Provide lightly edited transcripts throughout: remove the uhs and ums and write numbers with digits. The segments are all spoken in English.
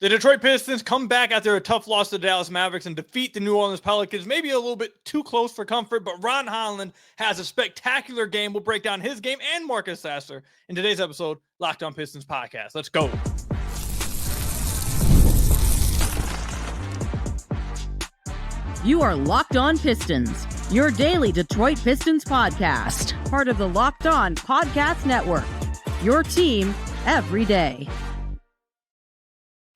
The Detroit Pistons come back after a tough loss to the Dallas Mavericks and defeat the New Orleans Pelicans. Maybe a little bit too close for comfort, but Ron Holland has a spectacular game. We'll break down his game and Marcus Sasser in today's episode, Locked On Pistons Podcast. Let's go. You are Locked On Pistons, your daily Detroit Pistons podcast, part of the Locked On Podcast Network, your team every day.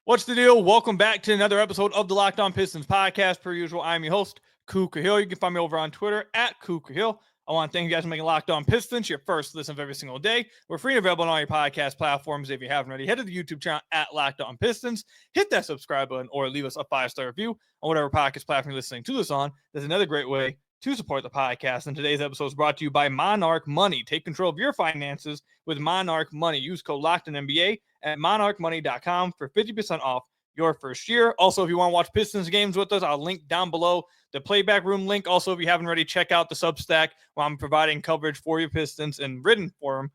What's the deal? Welcome back to another episode of the Locked On Pistons podcast. Per usual, I'm your host, Ku Khahil. You can find me over on Twitter at Ku Khahil. I want to thank you guys for making Locked On Pistons your first listen of every single day. We're free and available on all your podcast platforms. If you haven't already, head to the YouTube channel at Locked On Pistons. Hit that subscribe button or leave us a 5-star review on whatever podcast platform you're listening to this on. There's another great way to support the podcast. And today's episode is brought to you by Monarch Money. Take control of your finances with Monarch Money. Use code LOCKEDONNBA at monarchmoney.com for 50% off your first year. Also, if you want to watch Pistons games with us, I'll link down below the playback room link. Also, if you haven't already, check out the SUBSTACK where I'm providing coverage for your Pistons in written form.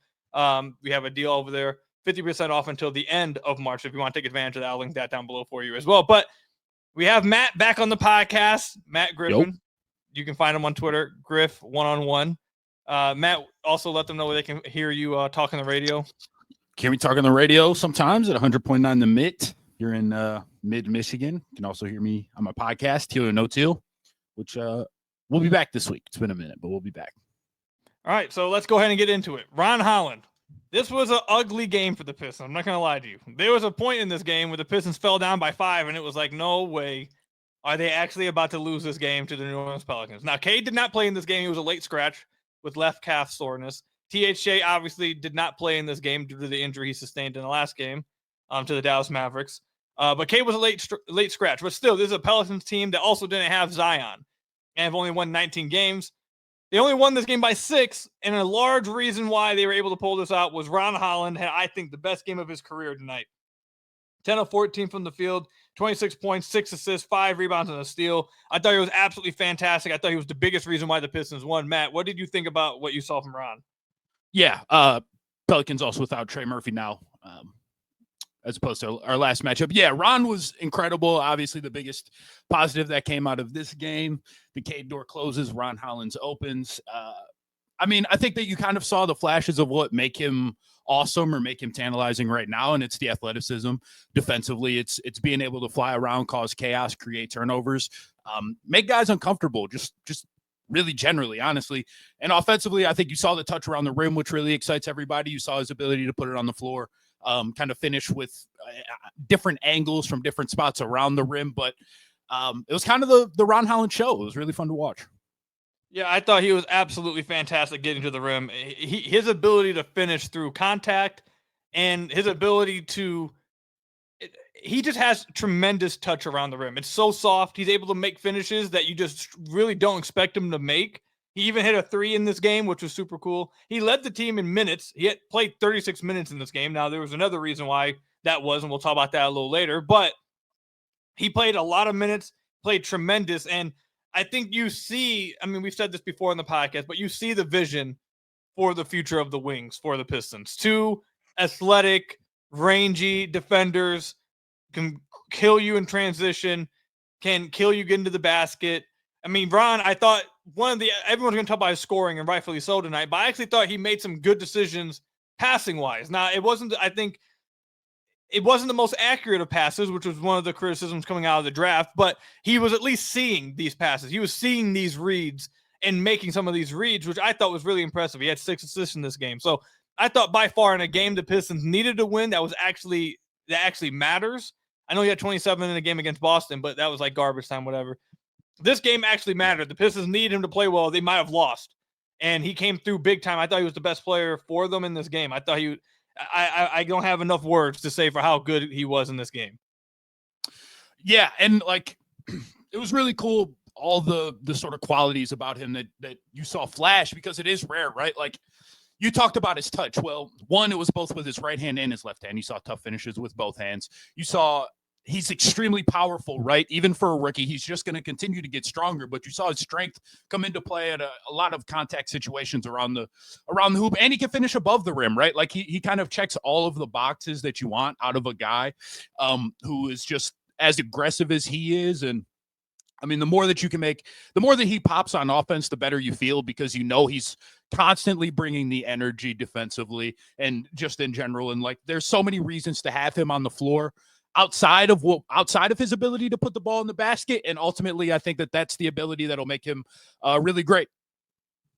We have a deal over there, 50% off until the end of March. If you want to take advantage of that, I'll link that down below for you as well. But we have Matt back on the podcast, Matt Griffin. Yep. You can find him on Twitter, Griff1on1. Matt, also let them know where they can hear you talk on the radio. Can we talk on the radio sometimes at 100.9 The Mitt? You're in mid-Michigan. You can also hear me on my podcast, Teal or No Teal, which we'll be back this week. It's been a minute, but we'll be back. All right, so let's go ahead and get into it. Ron Holland. This was an ugly game for the Pistons. I'm not going to lie to you. There was a point in this game where the Pistons fell down by 5, and it was like, no way are they actually about to lose this game to the New Orleans Pelicans. Now, Cade did not play in this game. He was a late scratch with left calf soreness. THJ obviously did not play in this game due to the injury he sustained in the last game to the Dallas Mavericks. But Cade was a late scratch. But still, this is a Pelicans team that also didn't have Zion and have only won 19 games. They only won this game by 6, and a large reason why they were able to pull this out was Ron Holland had, I think, the best game of his career tonight. 10 of 14 from the field, 26 points, 6 assists, 5 rebounds, and a steal. I thought he was absolutely fantastic. I thought he was the biggest reason why the Pistons won. Matt, what did you think about what you saw from Ron? Yeah, Pelicans also without Trey Murphy now, as opposed to our last matchup. Yeah, Ron was incredible. Obviously, the biggest positive that came out of this game. The Cade door closes, Ron Holland's opens. I think that you kind of saw the flashes of what make him awesome or make him tantalizing right now, and it's the athleticism. Defensively, it's being able to fly around, cause chaos, create turnovers, make guys uncomfortable, just really generally, honestly. And offensively, I think you saw the touch around the rim, which really excites everybody. You saw his ability to put it on the floor, kind of finish with different angles from different spots around the rim. But it was kind of the Ron Holland show. It was really fun to watch. Yeah, I thought he was absolutely fantastic getting to the rim. His ability to finish through contact and his ability to he just has tremendous touch around the rim. It's so soft. He's able to make finishes that you just really don't expect him to make. He even hit a 3 in this game, which was super cool. He led the team in minutes. He had played 36 minutes in this game. Now, there was another reason why that was, and we'll talk about that a little later. But he played a lot of minutes, played tremendous. And I think you see, we've said this before in the podcast, but you see the vision for the future of the wings for the Pistons. 2 athletic, rangy defenders can kill you in transition, can kill you getting to the basket. Ron, I thought everyone's going to talk about his scoring, and rightfully so tonight, but I actually thought he made some good decisions passing-wise. Now, it wasn't the most accurate of passes, which was one of the criticisms coming out of the draft, but he was at least seeing these passes. He was seeing these reads and making some of these reads, which I thought was really impressive. He had 6 assists in this game. So I thought by far in a game the Pistons needed to win that actually matters. I know he had 27 in a game against Boston, but that was like garbage time, whatever. This game actually mattered. The Pistons needed him to play well. They might have lost, and he came through big time. I thought he was the best player for them in this game. I thought I don't have enough words to say for how good he was in this game. Yeah, and it was really cool, all the sort of qualities about him that you saw flash, because it is rare, right? You talked about his touch. Well, one, it was both with his right hand and his left hand. You saw tough finishes with both hands. You saw he's extremely powerful, right? Even for a rookie, he's just going to continue to get stronger. But you saw his strength come into play at a lot of contact situations around the hoop, and he can finish above the rim, right? Like he kind of checks all of the boxes that you want out of a guy who is just as aggressive as he is. And I mean, the more that you can make, the more that he pops on offense, the better you feel, because you know he's constantly bringing the energy defensively and just in general. And like, there's so many reasons to have him on the floor outside of his ability to put the ball in the basket. And ultimately, I think that that's the ability that'll make him really great.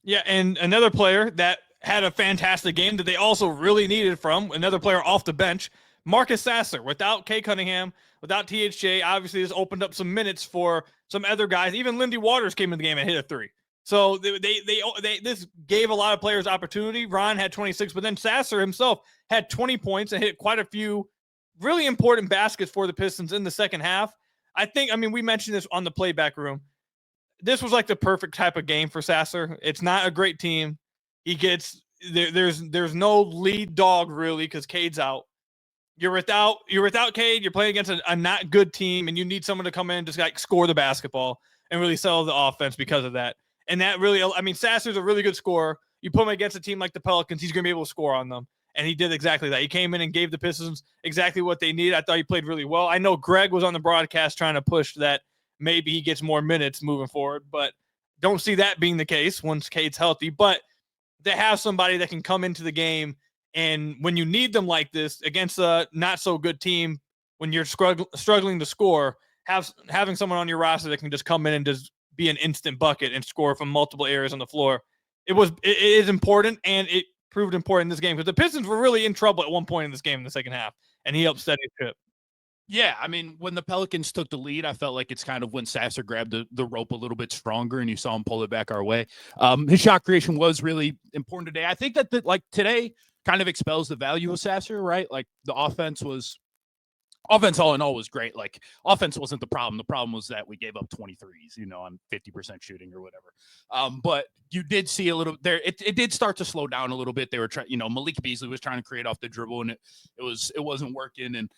Yeah, and another player that had a fantastic game that they also really needed from another player off the bench, Marcus Sasser. Without Cade Cunningham, without THJ, obviously this opened up some minutes for some other guys. Even Lindy Waters came in the game and hit a three. So this gave a lot of players opportunity. Ron had 26, but then Sasser himself had 20 points and hit quite a few really important baskets for the Pistons in the second half. I mean, we mentioned this on the playback room. This was like the perfect type of game for Sasser. It's not a great team. He gets there's no lead dog really because Cade's out. You're without Cade. You're playing against a not good team, and you need someone to come in and just like score the basketball and really sell the offense because of that. And that really, I mean, Sasser's a really good scorer. You put him against a team like the Pelicans, he's going to be able to score on them. And he did exactly that. He came in and gave the Pistons exactly what they needed. I thought he played really well. I know Greg was on the broadcast trying to push that maybe he gets more minutes moving forward, but don't see that being the case once Cade's healthy. But they have somebody that can come into the game, and when you need them like this against a not so good team, when you're struggling to score, having someone on your roster that can just come in and just be an instant bucket and score from multiple areas on the floor, it is important, and it proved important in this game because the Pistons were really in trouble at one point in this game in the second half, and he helped steady the ship. Yeah, I mean, when the Pelicans took the lead, I felt like it's kind of when Sasser grabbed the rope a little bit stronger, and you saw him pull it back our way. His shot creation was really important today. I think that today kind of expels the value of Sasser, right? Like the offense all in all was great. Like offense wasn't the problem. The problem was that we gave up 23s, on 50% shooting or whatever. But you did see a little there. It did start to slow down a little bit. They were trying, Malik Beasley was trying to create off the dribble, and it wasn't working. And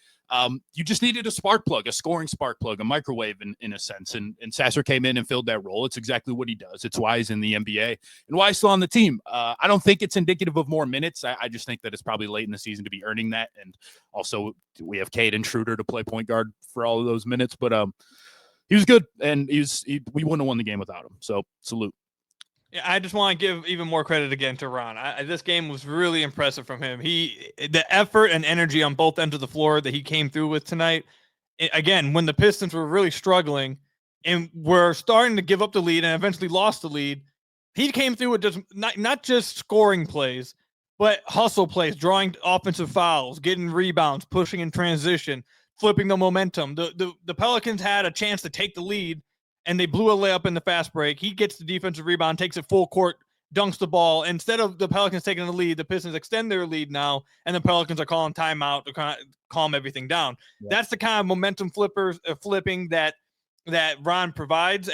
you just needed a spark plug, a scoring spark plug, a microwave in a sense. And Sasser came in and filled that role. It's exactly what he does. It's why he's in the NBA and why he's still on the team. I don't think it's indicative of more minutes. I just think that it's probably late in the season to be earning that. And also we have Cade and Schroeder to play point guard for all of those minutes. But he was good, and we wouldn't have won the game without him. So salute. Yeah, I just want to give even more credit again to Ron. This game was really impressive from him. The effort and energy on both ends of the floor that he came through with tonight. Again, when the Pistons were really struggling and were starting to give up the lead and eventually lost the lead, he came through with just not just scoring plays, but hustle plays, drawing offensive fouls, getting rebounds, pushing in transition, flipping the momentum. The Pelicans had a chance to take the lead, and they blew a layup in the fast break. He gets the defensive rebound, takes it full court, dunks the ball. Instead of the Pelicans taking the lead, the Pistons extend their lead now, and the Pelicans are calling timeout to kind of calm everything down. Yeah. That's the kind of momentum flipping that Ron provides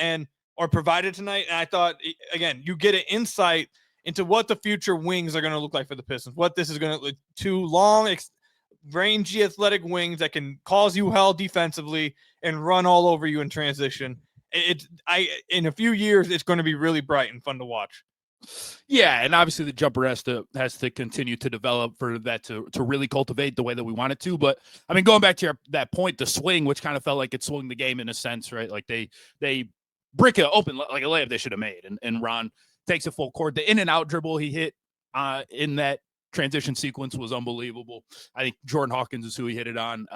or provided tonight. And I thought, again, you get an insight into what the future wings are going to look like for the Pistons, what this is going to look. Two long, rangy, athletic wings that can cause you hell defensively and run all over you in transition. In a few years, it's going to be really bright and fun to watch. Yeah, and obviously the jumper has to continue to develop for that to really cultivate the way that we want it to. But I mean, going back to that point, the swing, which kind of felt like it swung the game in a sense, right? Like they brick it open like a layup they should have made, and Ron takes a full court. The in and out dribble he hit in that transition sequence was unbelievable. I think Jordan Hawkins is who he hit it on.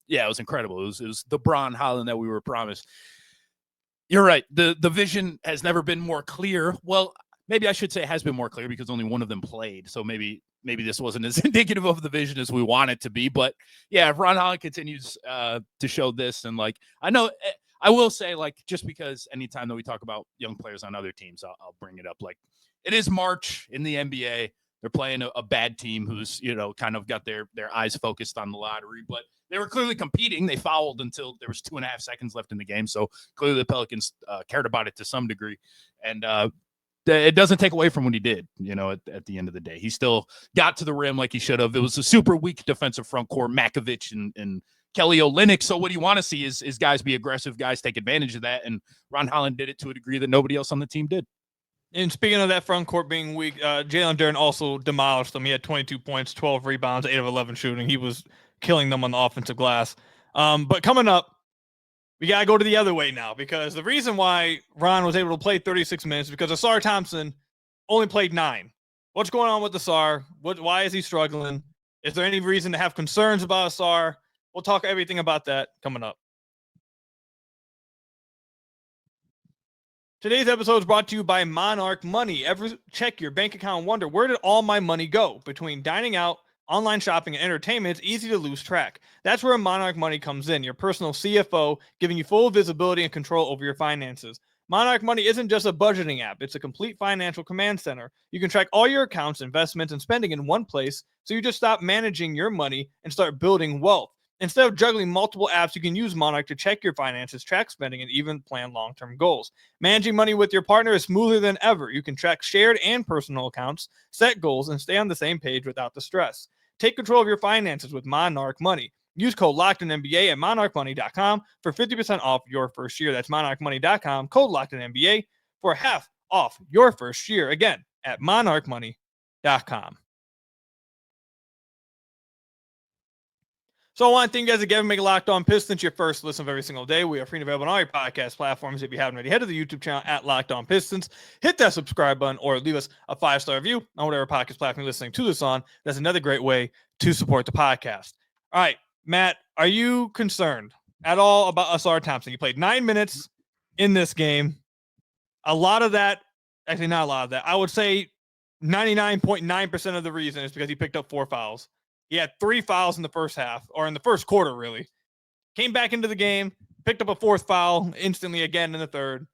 Yeah, it was incredible. It was the Ron Holland that we were promised. You're right. The vision has never been more clear. Well, maybe I should say it has been more clear because only one of them played. So maybe this wasn't as indicative of the vision as we want it to be. But yeah, if Ron Holland continues to show this, and like I know I will say, like, just because anytime that we talk about young players on other teams, I'll bring it up. Like, it is March in the NBA. They're playing a bad team who's, kind of got their eyes focused on the lottery, but they were clearly competing. They fouled until there was 2.5 seconds left in the game. So clearly the Pelicans cared about it to some degree. And it doesn't take away from what he did, at the end of the day. He still got to the rim like he should have. It was a super weak defensive front court. Makovich and Kelly Olynyk. So what you want to see is guys be aggressive, guys take advantage of that. And Ron Holland did it to a degree that nobody else on the team did. And speaking of that front court being weak, Jalen Duren also demolished them. He had 22 points, 12 rebounds, 8 of 11 shooting. He was killing them on the offensive glass. But coming up, we got to go to the other way now, because the reason why Ron was able to play 36 minutes is because Ausar Thompson only played 9. What's going on with Ausar? Why is he struggling? Is there any reason to have concerns about Ausar? We'll talk everything about that coming up. Today's episode is brought to you by Monarch Money. Ever check your bank account and wonder, where did all my money go? Between dining out, online shopping, and entertainment, it's easy to lose track. That's where Monarch Money comes in, your personal CFO, giving you full visibility and control over your finances. Monarch Money isn't just a budgeting app. It's a complete financial command center. You can track all your accounts, investments, and spending in one place, so you just stop managing your money and start building wealth. Instead of juggling multiple apps, you can use Monarch to check your finances, track spending, and even plan long-term goals. Managing money with your partner is smoother than ever. You can track shared and personal accounts, set goals, and stay on the same page without the stress. Take control of your finances with Monarch Money. Use code LOCKEDONNBA at monarchmoney.com for 50% off your first year. That's monarchmoney.com, code LOCKEDONNBA for half off your first year. Again, at monarchmoney.com. So I want to thank you guys again for making Locked On Pistons your first listen of every single day. We are free and available on all your podcast platforms. If you haven't already, head to the YouTube channel at Locked On Pistons. Hit that subscribe button or leave us a 5-star review on whatever podcast platform you're listening to this on. That's another great way to support the podcast. All right, Matt, are you concerned at all about Ausar Thompson? He played 9 minutes in this game. A lot of that, actually not a lot of that, I would say 99.9% of the reason is because he picked up 4 fouls. He had 3 fouls in the first half, or in the first quarter, really. Came back into the game, picked up a 4th foul instantly again in the third.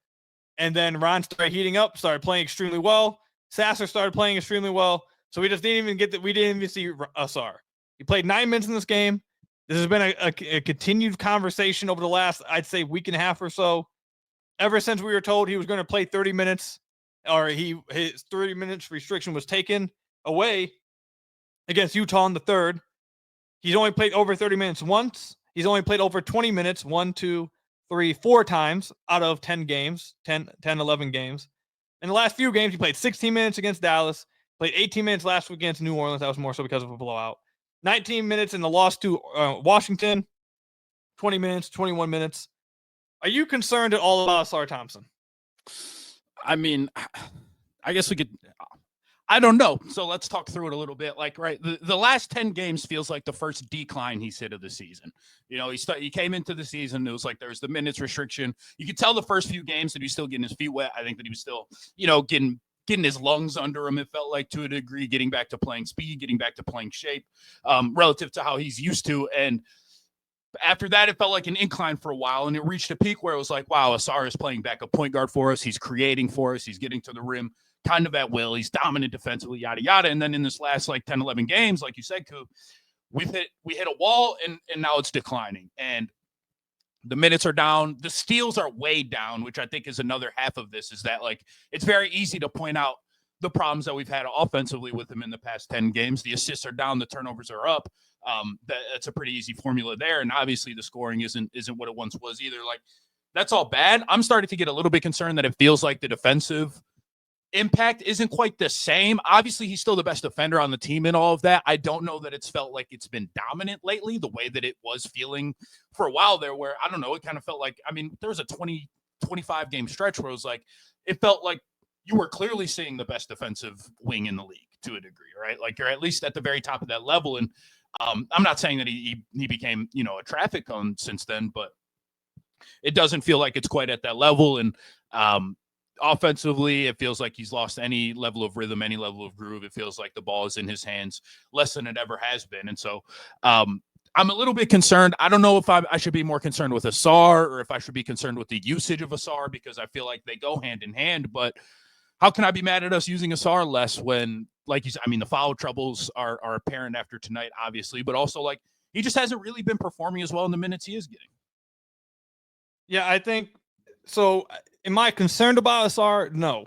And then Ron started heating up, started playing extremely well. Sasser started playing extremely well. So we just didn't even see Ausar. He played 9 minutes in this game. This has been a continued conversation over the last, I'd say, week and a half or so. Ever since we were told he was going to play 30 minutes, or his 30 minutes restriction was taken away against Utah in the third. He's only played over 30 minutes once. He's only played over 20 minutes 4 times out of 10 games, 11 games. In the last few games, he played 16 minutes against Dallas, played 18 minutes last week against New Orleans. That was more so because of a blowout. 19 minutes in the loss to Washington, 20 minutes, 21 minutes. Are you concerned at all about Ausar Thompson? I mean, I guess we could... I don't know. So let's talk through it a little bit. Like, right, the last 10 games feels like the first decline he's hit of the season. You know, he came into the season, it was like there was the minutes restriction. You could tell the first few games that he was still getting his feet wet. I think that he was still, you know, getting his lungs under him, it felt like, to a degree, getting back to playing speed, getting back to playing shape, relative to how he's used to. And after that, it felt like an incline for a while, and it reached a peak where it was like, wow, Ausar is playing backup point guard for us. He's creating for us. He's getting to the rim kind of at will. He's dominant defensively, yada, yada. And then in this last, like, 10, 11 games, like you said, Ku, we hit a wall, and now it's declining. And the minutes are down. The steals are way down, which I think is another half of this, is that, like, it's very easy to point out the problems that we've had offensively with him in the past 10 games. The assists are down. The turnovers are up. That's a pretty easy formula there. And obviously the scoring isn't what it once was either. Like, that's all bad. I'm starting to get a little bit concerned that it feels like the defensive impact isn't quite the same. Obviously, he's still the best defender on the team and all of that. I don't know that it's felt like it's been dominant lately the way that it was feeling for a while there, where, I don't know, it kind of felt like, I mean, there was a 25 game stretch where it was like, it felt like you were clearly seeing the best defensive wing in the league to a degree, right? Like, you're at least at the very top of that level. And I'm not saying that he became, you know, a traffic cone since then, but it doesn't feel like it's quite at that level. And offensively, it feels like he's lost any level of rhythm, any level of groove. It feels like the ball is in his hands less than it ever has been. And so I'm a little bit concerned. I don't know if I should be more concerned with Ausar or if I should be concerned with the usage of Ausar, because I feel like they go hand in hand. But how can I be mad at us using Ausar less when, like you said, I mean, the foul troubles are apparent after tonight, obviously, but also, like, he just hasn't really been performing as well in the minutes he is getting. Yeah, I think so. Am I concerned about Ausar? No.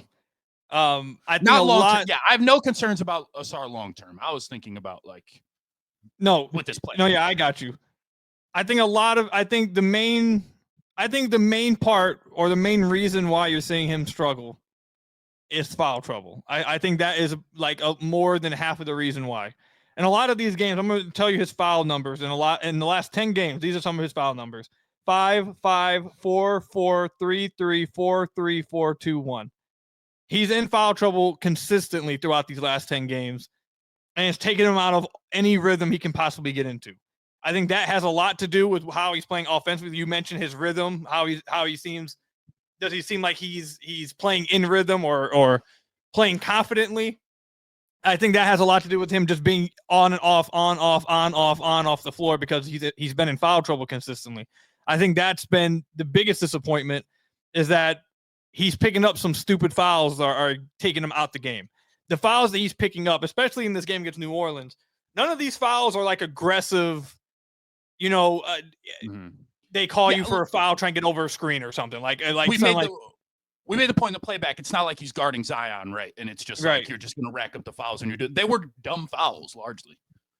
I think not long term. Yeah, I have no concerns about Ausar long term. I was thinking about, like, no with this play. No, yeah, I got you. I think the main part or the main reason why you're seeing him struggle is foul trouble. I think that is like more than half of the reason why. And a lot of these games, I'm going to tell you his foul numbers. In the last 10 games, these are some of his foul numbers: 5, 5, 4, 4, 3, 3, 4, 3, 4, 2, 1. He's in foul trouble consistently throughout these last 10 games, and it's taken him out of any rhythm he can possibly get into. I think that has a lot to do with how he's playing offensively. You mentioned his rhythm, how he seems. Does he seem like he's playing in rhythm or playing confidently? I think that has a lot to do with him just being on and off, on, off, on, off, on, off the floor because he's been in foul trouble consistently. I think that's been the biggest disappointment, is that he's picking up some stupid fouls that are taking him out the game. The fouls that he's picking up, especially in this game against New Orleans, none of these fouls are like aggressive, they call you for a foul, try and get over a screen or something. We made the point in the playback. It's not like he's guarding Zion, right? And it's just like you're just going to rack up the fouls, and they were dumb fouls largely.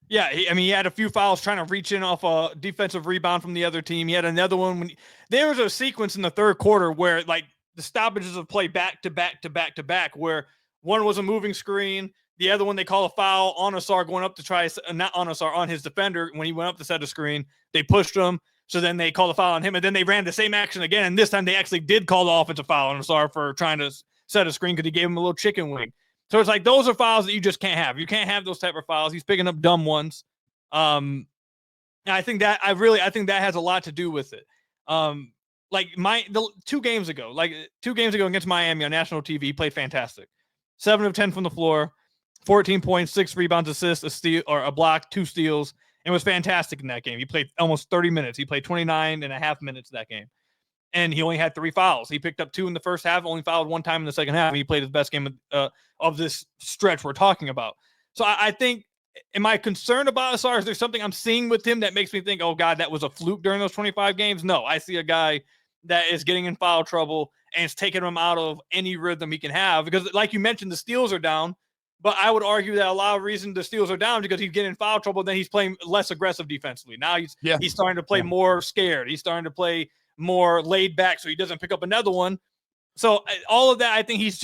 Yeah, he had a few fouls trying to reach in off a defensive rebound from the other team. He had another one there was a sequence in the third quarter where like the stoppages of play back to back to back to back, where one was a moving screen, the other one they call a foul on Ausar going up to try, not on Ausar, on his defender when he went up to set a screen. They pushed him. So then they called a foul on him, and then they ran the same action again. And this time they actually did call the offensive foul on Ausar for trying to set a screen because he gave him a little chicken wing. So it's like those are fouls that you just can't have. You can't have those type of fouls. He's picking up dumb ones. And I think that has a lot to do with it. Like 2 games ago against Miami on national TV, he played fantastic. 7 of 10 from the floor, 14 points, 6 rebounds, assists, a steal or a block, 2 steals. And was fantastic in that game. He played almost 30 minutes. He played 29 and a half minutes that game. And he only had 3 fouls. He picked up 2 in the first half, only fouled 1 time in the second half. And he played his best game of this stretch we're talking about. So I think, am I concerned about Ausar? Is there something I'm seeing with him that makes me think, oh, God, that was a fluke during those 25 games? No, I see a guy that is getting in foul trouble and it's taking him out of any rhythm he can have. Because like you mentioned, the steals are down. But I would argue that a lot of reason the steals are down because he's getting in foul trouble. Then he's playing less aggressive defensively. Now he's starting to play more scared. He's starting to play more laid back so he doesn't pick up another one. So all of that, I think he's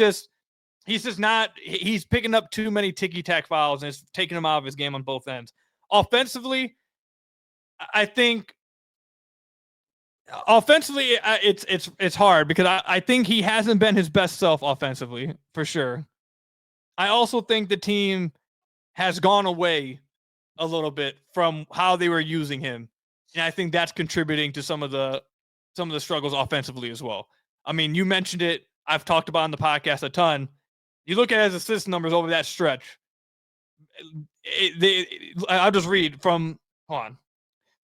picking up too many ticky-tack fouls and it's taking him out of his game on both ends. Offensively, I think it's hard because I think he hasn't been his best self offensively for sure. I also think the team has gone away a little bit from how they were using him. And I think that's contributing to some of the struggles offensively as well. I mean, you mentioned it. I've talked about it on the podcast a ton. You look at his assist numbers over that stretch. I'll just read from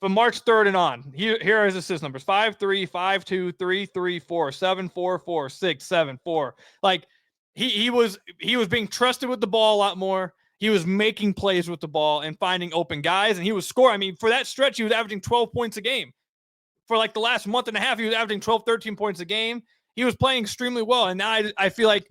March 3rd and on. Here are his assist numbers: 5-3, 5-2, 3-3, 4, 7-4, 4, 6, 7, 4. Like, He was being trusted with the ball a lot more. He was making plays with the ball and finding open guys, and he was scoring. I mean, for that stretch, he was averaging 12 points a game. For like the last month and a half, he was averaging 12, 13 points a game. He was playing extremely well, and now I feel like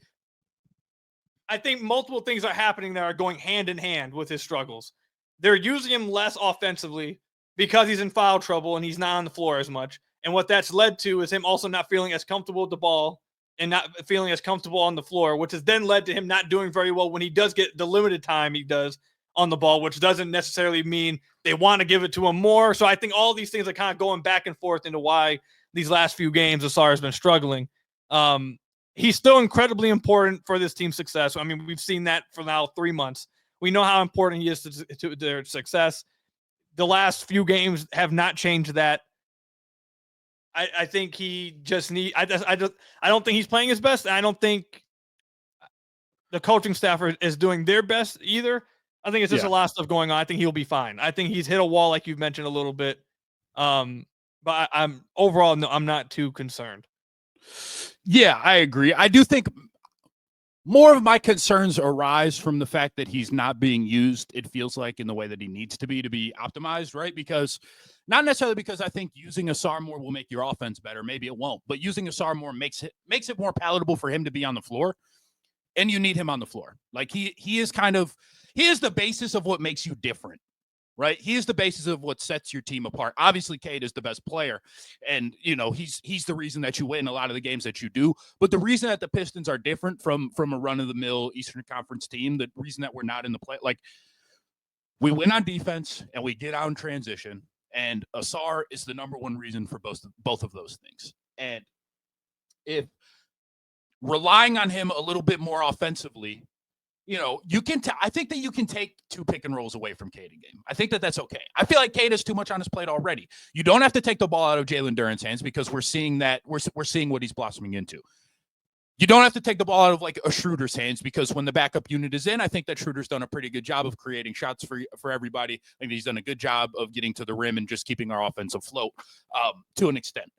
I think multiple things are happening that are going hand in hand with his struggles. They're using him less offensively because he's in foul trouble and he's not on the floor as much. And what that's led to is him also not feeling as comfortable with the ball and not feeling as comfortable on the floor, which has then led to him not doing very well when he does get the limited time he does on the ball, which doesn't necessarily mean they want to give it to him more. So I think all these things are kind of going back and forth into why these last few games Ausar has been struggling. He's still incredibly important for this team's success. I mean, we've seen that for now 3 months. We know how important he is to their success. The last few games have not changed that. I think he just I don't think he's playing his best. I don't think the coaching staff is doing their best either. I think it's just a lot of stuff going on. I think he'll be fine. I think he's hit a wall, like you've mentioned a little bit. But I'm overall, no, I'm not too concerned. Yeah, I agree. I do think more of my concerns arise from the fact that he's not being used, it feels like, in the way that he needs to be optimized, right? Because not necessarily because I think using Ausar more will make your offense better. Maybe it won't. But using Ausar more makes it more palatable for him to be on the floor. And you need him on the floor. Like he is the basis of what makes you different. right? He is the basis of what sets your team apart. Obviously, Cade is the best player, and he's the reason that you win a lot of the games that you do. But the reason that the Pistons are different from a run-of-the-mill Eastern Conference team, the reason that we're not in the play, like we win on defense and we get out in transition, and Ausar is the number one reason for both of those things. And if relying on him a little bit more offensively, you can. I think that you can take 2 pick and rolls away from Cade a game. I think that that's okay. I feel like Cade has too much on his plate already. You don't have to take the ball out of Jalen Duren's hands because we're seeing that we're seeing what he's blossoming into. You don't have to take the ball out of like a Schroeder's hands because when the backup unit is in, I think that Schroeder's done a pretty good job of creating shots for everybody. I think he's done a good job of getting to the rim and just keeping our offense afloat to an extent.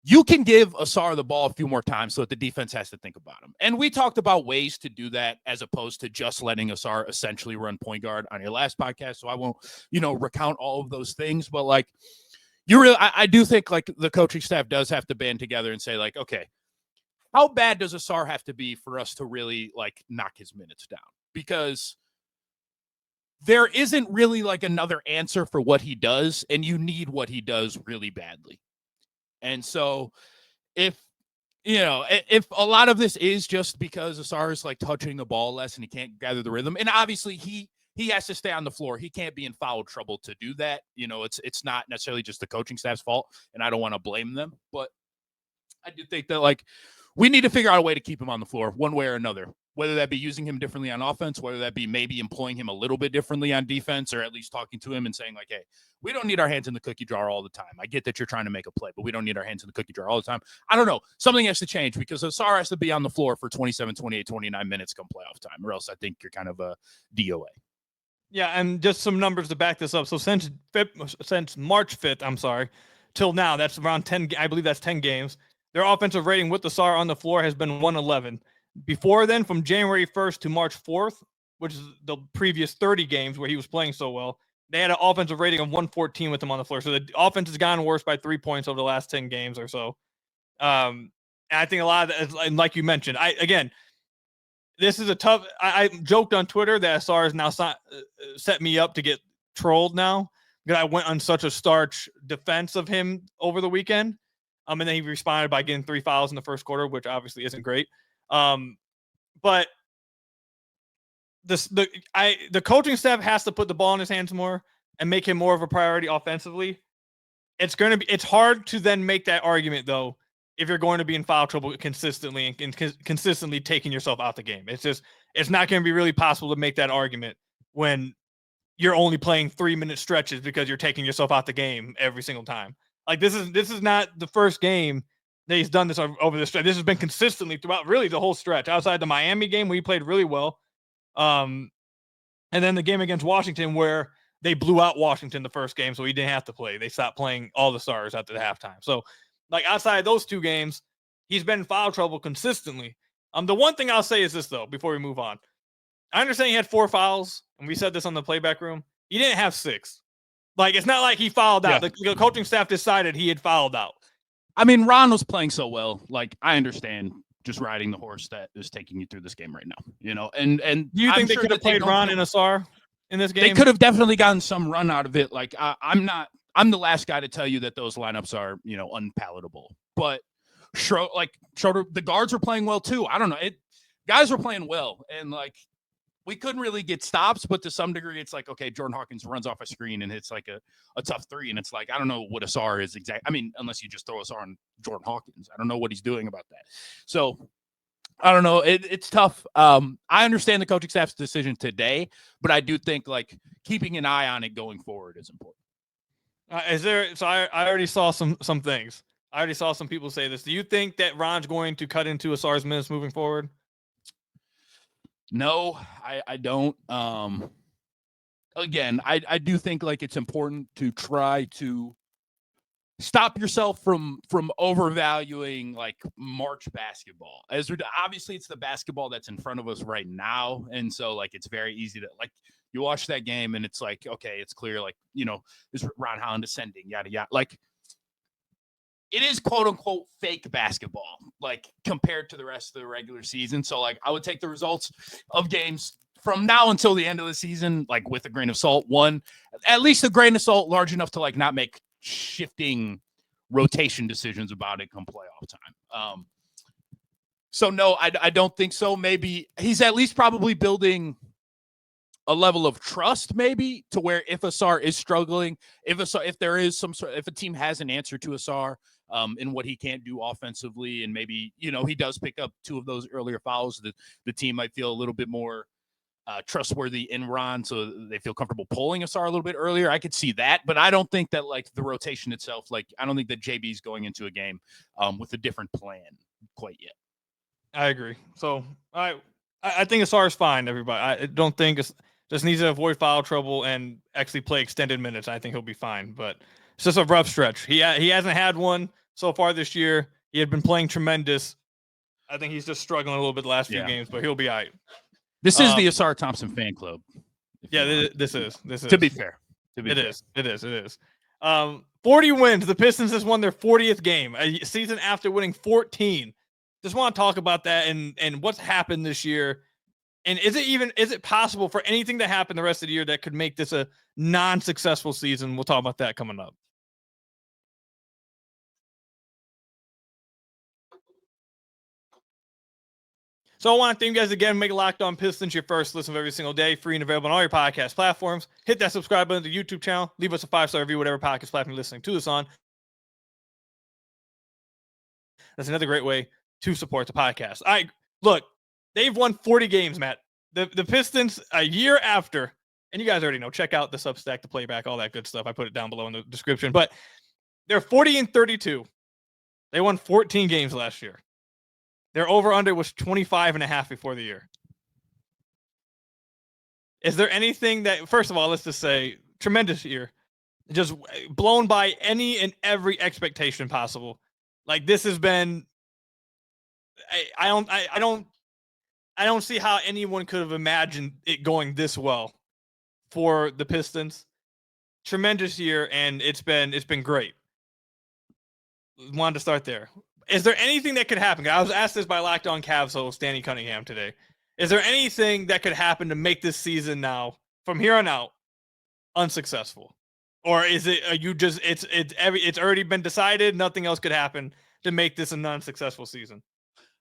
You can give Ausar the ball a few more times so that the defense has to think about him. And we talked about ways to do that as opposed to just letting Ausar essentially run point guard on your last podcast. So I won't, recount all of those things. But like, I do think like the coaching staff does have to band together and say like, okay, how bad does Ausar have to be for us to really like knock his minutes down? Because there isn't really like another answer for what he does, and you need what he does really badly. And so if a lot of this is just because Ausar is like touching the ball less and he can't gather the rhythm, and obviously he has to stay on the floor. He can't be in foul trouble to do that. It's not necessarily just the coaching staff's fault, and I don't want to blame them, but I do think that like we need to figure out a way to keep him on the floor one way or another, whether that be using him differently on offense, whether that be maybe employing him a little bit differently on defense, or at least talking to him and saying like, hey, we don't need our hands in the cookie jar all the time. I get that you're trying to make a play, but we don't need our hands in the cookie jar all the time. I don't know. Something has to change because Ausar has to be on the floor for 27, 28, 29 minutes come playoff time, or else I think you're kind of a DOA. Yeah, and just some numbers to back this up. So since March 5th, till now, that's around 10. I believe that's 10 games. Their offensive rating with Ausar on the floor has been 111. Before then, from January 1st to March 4th, which is the previous 30 games where he was playing so well, they had an offensive rating of 114 with him on the floor. So the offense has gotten worse by 3 points over the last 10 games or so. And I think a lot of that, and like you mentioned, this is a tough. I joked on Twitter that Ausar has now set me up to get trolled now because I went on such a starch defense of him over the weekend. And then he responded by getting 3 fouls in the first quarter, which obviously isn't great. But the coaching staff has to put the ball in his hands more and make him more of a priority offensively. It's hard to then make that argument though if you're going to be in foul trouble consistently and consistently taking yourself out the game. It's not going to be really possible to make that argument when you're only playing 3-minute stretches because you're taking yourself out the game every single time. Like this is not the first game that he's done this over the stretch. This has been consistently throughout really the whole stretch outside the Miami game where he played really well. And then the game against Washington where they blew out Washington the first game. So he didn't have to play. They stopped playing all the stars after the halftime. So like outside those 2 games, he's been in foul trouble consistently. The one thing I'll say is this though, before we move on, I understand he had 4 fouls and we said this on the playback room. He didn't have 6. Like, it's not like he fouled out. The coaching staff decided he had fouled out. I mean, Ron was playing so well. Like, I understand just riding the horse that is taking you through this game right now, and do you think they could have played Ron and Ausar in this game? They could have definitely gotten some run out of it. Like, I'm the last guy to tell you that those lineups are, unpalatable. But Schroeder, the guards were playing well too. I don't know. Guys were playing well, and like we couldn't really get stops, but to some degree, it's like, okay, Jordan Hawkins runs off a screen and hits like a tough 3. And it's like, I don't know what Ausar is exactly. I mean, unless you just throw Ausar on Jordan Hawkins. I don't know what he's doing about that. So I don't know. It's tough. I understand the coaching staff's decision today, but I do think like keeping an eye on it going forward is important. So I already saw some things. I already saw some people say this. Do you think that Ron's going to cut into Ausar's minutes moving forward? No, I don't. Again, I do think like it's important to try to stop yourself from overvaluing like March basketball. Obviously it's the basketball that's in front of us right now, and so like it's very easy to like you watch that game and it's like, okay, it's clear like is Ron Holland ascending, yada yada. Like it is quote unquote fake basketball, like compared to the rest of the regular season. So like I would take the results of games from now until the end of the season, like with a grain of salt, at least a grain of salt large enough to like not make shifting rotation decisions about it come playoff time. So no, I don't think so. Maybe he's at least probably building a level of trust, maybe, to where if Ausar is struggling, if there is if a team has an answer to Ausar in what he can't do offensively, and maybe, you know, he does pick up 2 of those earlier fouls, that the team might feel a little bit more trustworthy in Ron, so they feel comfortable pulling Ausar a little bit earlier. I could see that, but I don't think that like the rotation itself, like I don't think that JB's going into a game with a different plan quite yet. I agree. So I think Ausar is fine, everybody. I don't think just needs to avoid foul trouble and actually play extended minutes. I think he'll be fine, but it's just a rough stretch. He hasn't had one so far this year. He had been playing tremendous. I think he's just struggling a little bit the last few games, but he'll be all right. This is the Ausar Thompson fan club. Yeah, this is. To be fair. It is. 40 wins. The Pistons has won their 40th game, a season after winning 14. Just want to talk about that and what's happened this year. And is it possible for anything to happen the rest of the year that could make this a non-successful season? We'll talk about that coming up. So I want to thank you guys again. Make Locked On Pistons your first listen of every single day, free and available on all your podcast platforms. Hit that subscribe button to the YouTube channel. Leave us a 5-star review, whatever podcast platform you're listening to us on. That's another great way to support the podcast. All right, look, they've won 40 games, Matt. The Pistons, a year after, and you guys already know, check out the SUBSTACK, the playback, all that good stuff. I put it down below in the description. But they're 40-32. They won 14 games last year. Their over-under was 25.5 before the year. Is there anything that, first of all, let's just say, tremendous year. Just blown by any and every expectation possible. Like, this has been, I don't see how anyone could have imagined it going this well for the Pistons. Tremendous year, and it's been great. Wanted to start there. Is there anything that could happen? I was asked this by Locked On Cavs host Cade Cunningham today. Is there anything that could happen to make this season now, from here on out, unsuccessful? Or is it it's already been decided, nothing else could happen to make this a non-successful season?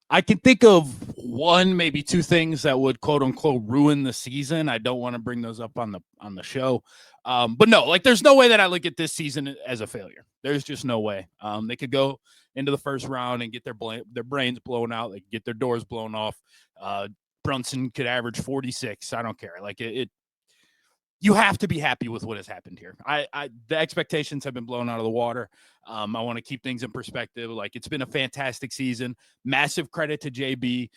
I can think of one, maybe 2 things that would quote unquote ruin the season. I don't want to bring those up on the show. But no, like there's no way that I look at this season as a failure. There's just no way. They could go into the first round and get their brains blown out. They could get their doors blown off. Brunson could average 46. I don't care. Like it you have to be happy with what has happened here. The expectations have been blown out of the water. I want to keep things in perspective. Like, it's been a fantastic season. Massive credit to JB.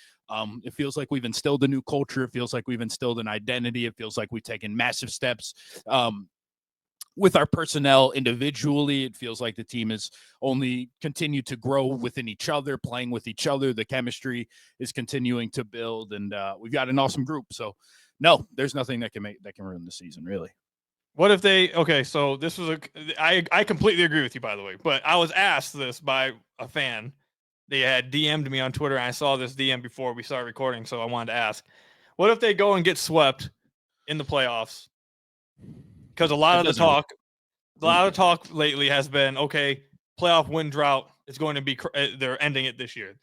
It feels like we've instilled a new culture. It feels like we've instilled an identity. It feels like we've taken massive steps with our personnel individually. It feels like the team has only continued to grow within each other, playing with each other. The chemistry is continuing to build, and we've got an awesome group. So, no, there's nothing that can ruin the season, really. What if so this was I completely agree with you, by the way, but I was asked this by a fan. They had DM'd me on Twitter, and I saw this DM before we started recording, so I wanted to ask, what if they go and get swept in the playoffs? Because a lot of the talk lately has been, okay, playoff win drought is going to be, they're ending it this year.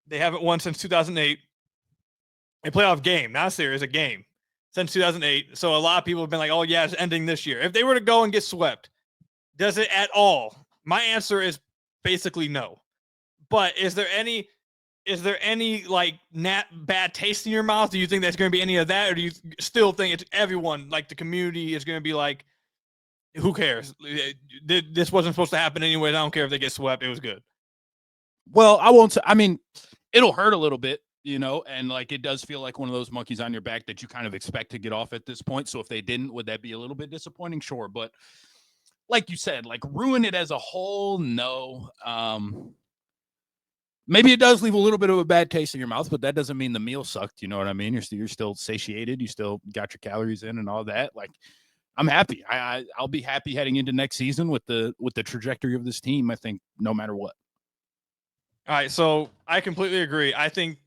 They haven't won since 2008. A playoff game, not a series, a game. Since 2008. So a lot of people have been like, oh, yeah, it's ending this year. If they were to go and get swept, does it at all? My answer is basically no. But is there any like bad taste in your mouth? Do you think there's going to be any of that? Or do you still think it's everyone, like the community is going to be like, who cares? This wasn't supposed to happen anyway. I don't care if they get swept. It was good. Well, it'll hurt a little bit. You know, and like it does feel like one of those monkeys on your back that you kind of expect to get off at this point. So if they didn't, would that be a little bit disappointing? Sure. But like you said, like ruin it as a whole, no. Maybe it does leave a little bit of a bad taste in your mouth, but that doesn't mean the meal sucked. You know what I mean? You're still satiated. You still got your calories in and all that. Like, I'm happy. I'll be happy heading into next season with the trajectory of this team, I think, no matter what. All right. So I completely agree. I think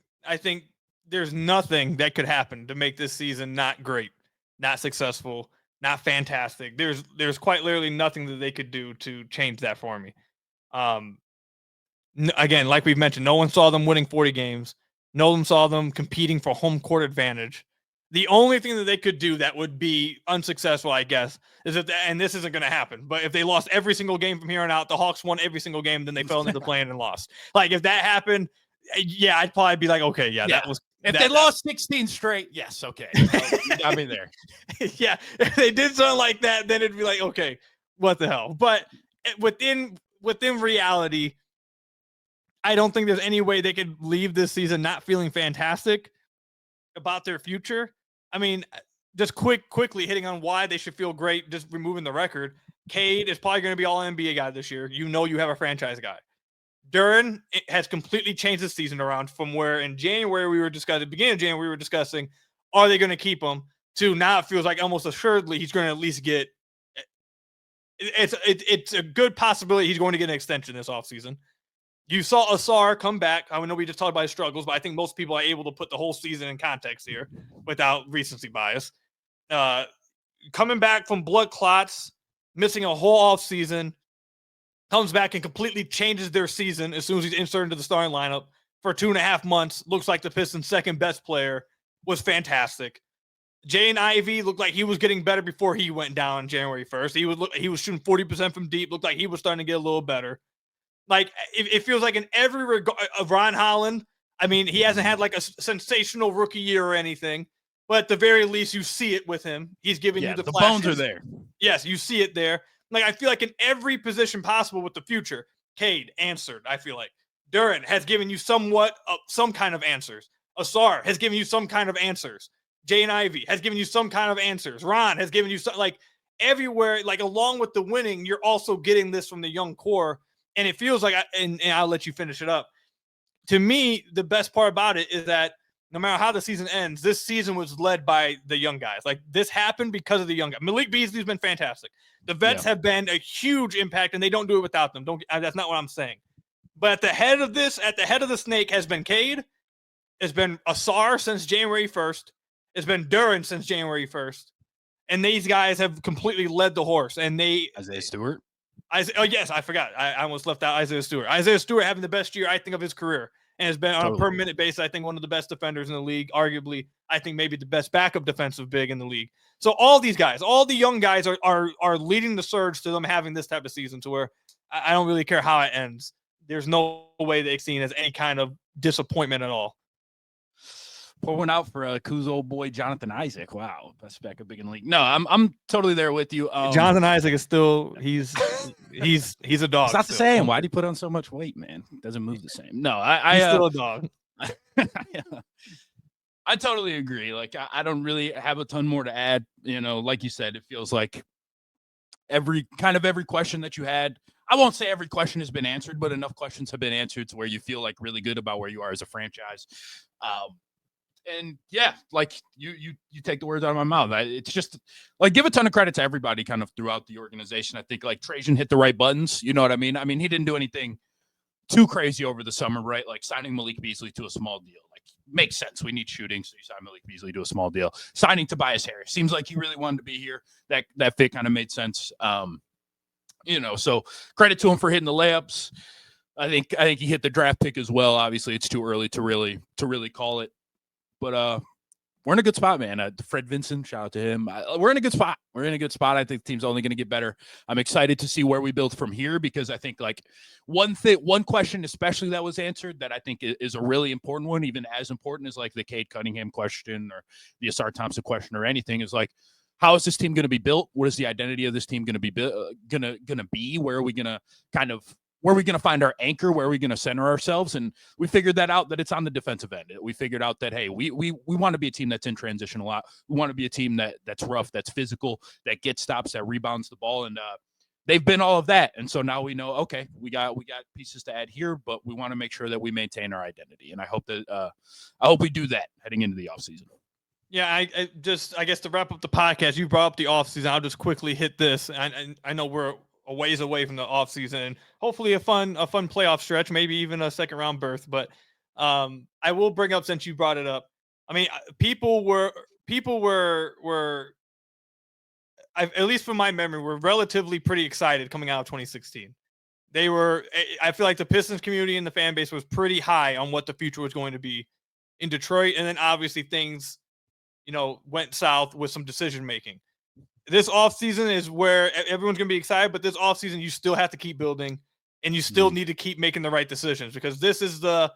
there's nothing that could happen to make this season not great, not successful, not fantastic. There's quite literally nothing that they could do to change that for me. Again, like we've mentioned, no one saw them winning 40 games. No one saw them competing for home court advantage. The only thing that they could do that would be unsuccessful, I guess, is that, and this isn't going to happen, but if they lost every single game from here on out, the Hawks won every single game, then they fell into the play-in and lost. Like, if that happened, yeah, I'd probably be like, okay, yeah. That was. If they lost 16 straight, yes, okay. You got me there. Yeah, if they did something like that, then it'd be like, okay, what the hell? But within reality, I don't think there's any way they could leave this season not feeling fantastic about their future. I mean, just quickly hitting on why they should feel great, just removing the record. Cade is probably going to be all NBA guy this year. You know, you have a franchise guy. Duren has completely changed the season around from where in January we were discussing, at the beginning of January we were discussing, are they going to keep him, to now it feels like almost assuredly he's going to at least get, it's a good possibility he's going to get an extension this offseason. You saw Ausar come back. I know we just talked about his struggles, but I think most people are able to put the whole season in context here without recency bias. Coming back from blood clots, missing a whole offseason, comes back and completely changes their season as soon as he's inserted into the starting lineup for 2.5 months. Looks like the Pistons' second best player. Was fantastic. Jaden Ivey looked like he was getting better before he went down January 1st. He was shooting 40% from deep. Looked like he was starting to get a little better. Like, it feels like in every regard of Ron Holland, I mean, he hasn't had like a sensational rookie year or anything, but at the very least, you see it with him. He's giving you the flashes. Bones are there. Yes, you see it there. Like, I feel like in every position possible with the future, Cade answered, I feel like. Duren has given you somewhat some kind of answers. Ausar has given you some kind of answers. Jaden Ivey has given you some kind of answers. Ron has given you some, like, everywhere, like, along with the winning, you're also getting this from the young core. And it feels like, and I'll let you finish it up. To me, the best part about it is that no matter how the season ends, this season was led by the young guys. Like, this happened because of the young guys. Malik Beasley's been fantastic. The vets have been a huge impact, and they don't do it without them. That's not what I'm saying. But at the head of the snake has been Cade. It's been Ausar since January 1st. It's been Duren since January 1st. And these guys have completely led the horse. And Isaiah Stewart. Oh, yes, I forgot. I almost left out Isaiah Stewart. Isaiah Stewart having the best year, I think, of his career, and has been on a per-minute basis, I think, one of the best defenders in the league. Arguably, I think maybe the best backup defensive big in the league. So all these guys, all the young guys are leading the surge to them having this type of season to where I don't really care how it ends. There's no way they've seen as any kind of disappointment at all. Pour one out for Ku's old boy Jonathan Isaac. Wow, best backup big in the league. No, I'm totally there with you. Jonathan Isaac is still he's a dog. It's not the same. Why'd he put on so much weight, man? Doesn't move the same. No, he's still a dog. I totally agree. Like, I don't really have a ton more to add. You know, like you said, it feels like every question that you had. I won't say every question has been answered, but enough questions have been answered to where you feel like really good about where you are as a franchise. And yeah, like you take the words out of my mouth. It's just like, give a ton of credit to everybody kind of throughout the organization. I think like Trajan hit the right buttons. You know what I mean? I mean, he didn't do anything too crazy over the summer, right? Like signing Malik Beasley to a small deal, like, makes sense. We need shooting, so you sign Malik Beasley to a small deal. Signing Tobias Harris seems like he really wanted to be here. That fit kind of made sense. You know, so credit to him for hitting the layups. I think he hit the draft pick as well. Obviously, it's too early to really call it. But we're in a good spot, man. Fred Vincent, shout out to him. We're in a good spot. I think the team's only going to get better. I'm excited to see where we build from here, because I think like one question especially that was answered that I think is a really important one, even as important as like the Cade Cunningham question or the Ausar Thompson question or anything, is like, how is this team going to be built? What is the identity of this team going to be be? Where are we going to find our anchor? Where are we going to center ourselves? And we figured that out, that it's on the defensive end. We figured out that, hey, we want to be a team that's in transition a lot. We want to be a team that's rough, that's physical, that gets stops, that rebounds the ball. And they've been all of that. And so now we know, okay, we got pieces to add here, but we want to make sure that we maintain our identity. And I hope we do that heading into the offseason. Yeah, I guess to wrap up the podcast, you brought up the offseason. I'll just quickly hit this. I know we're a ways away from the offseason, and hopefully a fun playoff stretch, maybe even a second round berth. But I will bring up, since you brought it up, I mean, people were at least from my memory, were relatively pretty excited coming out of 2016. I feel like the Pistons community and the fan base was pretty high on what the future was going to be in Detroit. And then obviously things, went south with some decision making. This offseason is where everyone's going to be excited, but this offseason you still have to keep building and you still need to keep making the right decisions, because this is I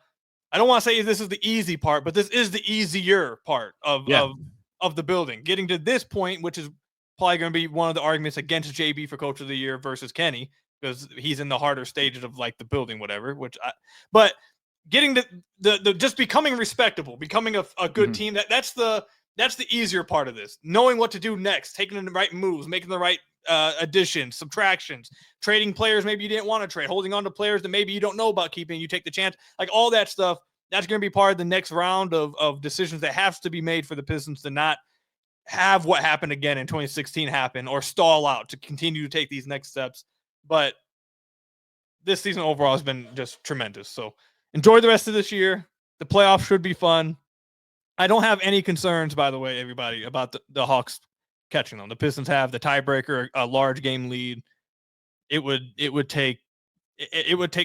don't want to say this is the easy part, but this is the easier part of the building. Getting to this point, which is probably going to be one of the arguments against JB for Coach of the Year versus Kenny, because he's in the harder stages of like the building, whatever. But getting the just becoming respectable, becoming a good team, that's the easier part of this. Knowing what to do next, taking the right moves, making the right additions, subtractions, trading players maybe you didn't want to trade, holding on to players that maybe you don't know about keeping, you take the chance, like all that stuff. That's going to be part of the next round of decisions that has to be made for the Pistons to not have what happened again in 2016 happen, or stall out, to continue to take these next steps. But this season overall has been just tremendous. So enjoy the rest of this year. The playoffs should be fun. I don't have any concerns, by the way, everybody, about the Hawks catching them. The Pistons have the tiebreaker, a large game lead. It would take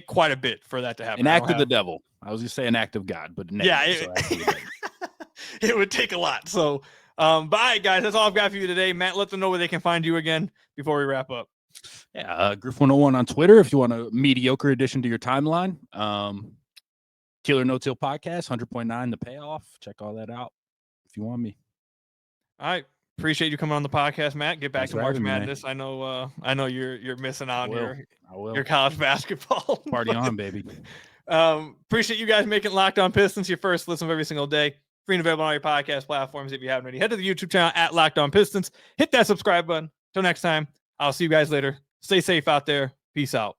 quite a bit for that to happen. An act of the devil. I was going to say an act of God, but it would take a lot. So, bye, guys. That's all I've got for you today. Matt, let them know where they can find you again before we wrap up. Yeah, Griff101 on Twitter if you want a mediocre addition to your timeline. Killer No Till Podcast, 100.9 The Payoff. Check all that out if you want me. All right. Appreciate you coming on the podcast, Matt. Get back Thanks to March Madness. I know you're missing out on your college basketball. Party on, baby. Appreciate you guys making Locked On Pistons your first listen of every single day. Free and available on all your podcast platforms. If you haven't already, head to the YouTube channel at Locked On Pistons. Hit that subscribe button. Till next time, I'll see you guys later. Stay safe out there. Peace out.